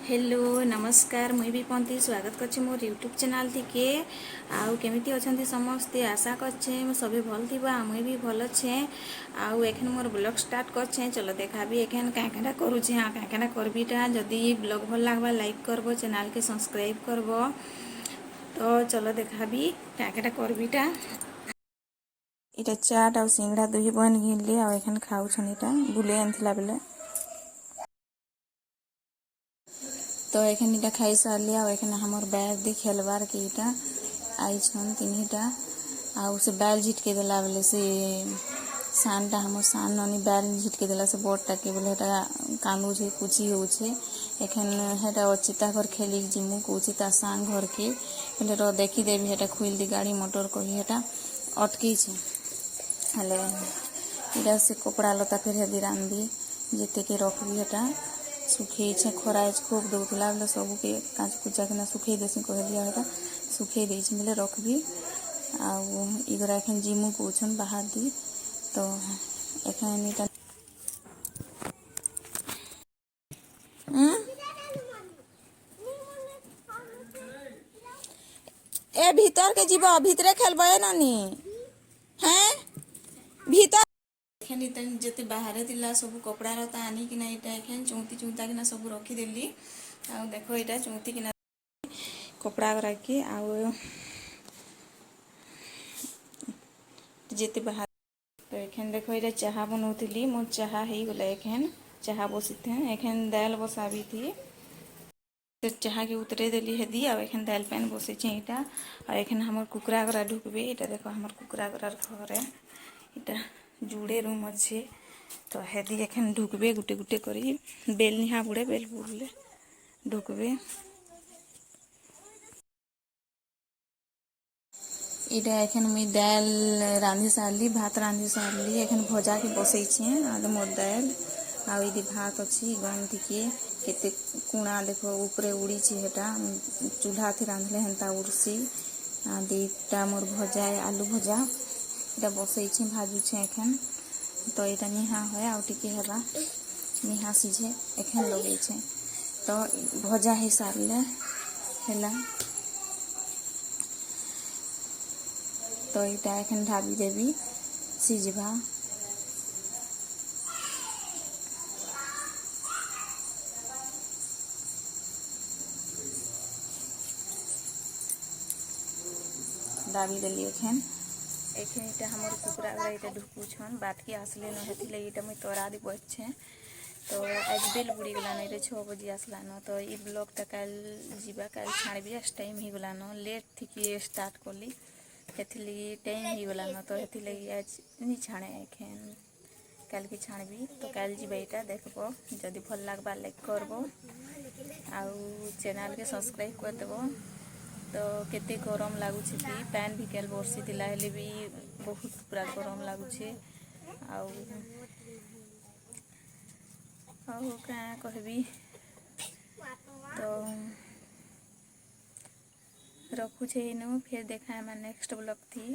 Hello नमस्कार मुई भी पंथी स्वागत करछि मोर यूट्यूब चैनल थी के आउ केमिति अछंती समस्ते आशा करछे सभी भल थिबा मुई भी भल छे आउ एखन मोर ब्लॉग स्टार्ट करछे चलो देखाबी एखन काकाटा करूछे हां काकाटा करबीटा जदी ब्लॉग भल लागबा लाइक करबो चैनल के सब्सक्राइब करबो तो चलो देखाबी काकाटा करबीटा इटा चाट आ सिंगड़ा दुही बन घिनली आ एखन खाउछन इटा बुले आनथिला बेले तो एखन इटा खाई सारली आ एखन हमर बैग दे खेलबार के इटा आई छन तिनटा आ से बैल झिटके देला बेले से सानटा हमर सान ननी बैल झिटके देला से बोटटा के बेले एटा कांदू छे कुची हो छे एखन हेटा अचिता घर खेली जिमु कुची ता सांग घर के बेले रो देखी देबी हेटा खुइल दी गाड़ी मोटर कही हेटा अटकी छे हले इटा से कपड़ा लता फिर हेदी रांदी जेते के रखबी हेटा सुखे छे खरा खूब दौला बेले सब के कांच कुचा के सुखे देसी कहलिया हेटा सुखे दे बेले रखबी आगरा एखन जिमु कौन बाहर दी तो एखन ए भीतर के जीव भीतरे खेलबे नानी हैं भीतर एखन इतन जते बाहर दिला सब कपड़ा रता आनी कि ना इटा एखन चौंती चौंता कि सब रखी देली आ देखो इटा चौंती कि कपड़ा गरा के जेते बाहर तो एखन देखो इटा चाहा बनौली मोर चाहा हो गला एखन चाहा बसी थे एखन दाल बसाबी थी तो चाहा के उतरे देली हेदी आ एखन दाल पैन बसे छे इटा आ एखन हमर कुकरा गरा ढुकबे इटा देखो हमर कुकरा गरार घर है इटा जुड़े रूम अच्छे तो हेदी एखन ढुकबे गुटे गुटे करी बेल निहा बुड़े बेल बुड़ले ढुकबे इटा एखन मुई दाल रांधि सारली भात रांधि सारली एखन भजा के बसई छे आद मोर दाल आ इदी भात अच्छी गन के केते कुणा देखो ऊपरे उड़ी छे हेटा चूल्हा थी रांधले हेंता उड़सी आ दीटा मोर भजा आलू भजा इटा बसई छे भाजू छे एखन तो इटा निहा है आ टिके हेबा निहा सीझे एखन लगे छे तो भजा ही सारले हेला तो इटा एखन ढाबी देवी सीझबा दाबी देली एखन इटा हमर कुकरा गरा इटा ढुकू छन बाटकी आसले न हेती लगी इटा मुई तोरा दी बच छे तो आज बेल बुड़ी गला न इटा 6 बजे आसला न तो ई ब्लॉग टा काल जीवा काल छाड़बी आज टाइम ही गला न लेट थी कि स्टार्ट करली हेती लगी टाइम ही गला न तो हेती लगी आज नहीं छाड़े एखन काल की छाड़बी तो काल जीवा इटा देखबो जदी भल लागबा लाइक करबो आउ चैनल के सब्सक्राइब कर देबो तो केते गरम लगुच भी पैन भी केल बर्सी दिला हेले भी बहुत पूरा गरम लगुचे आउ क्या कहबी तो रखुचे इनु फिर देखा नेक्स्ट ब्लॉग थी।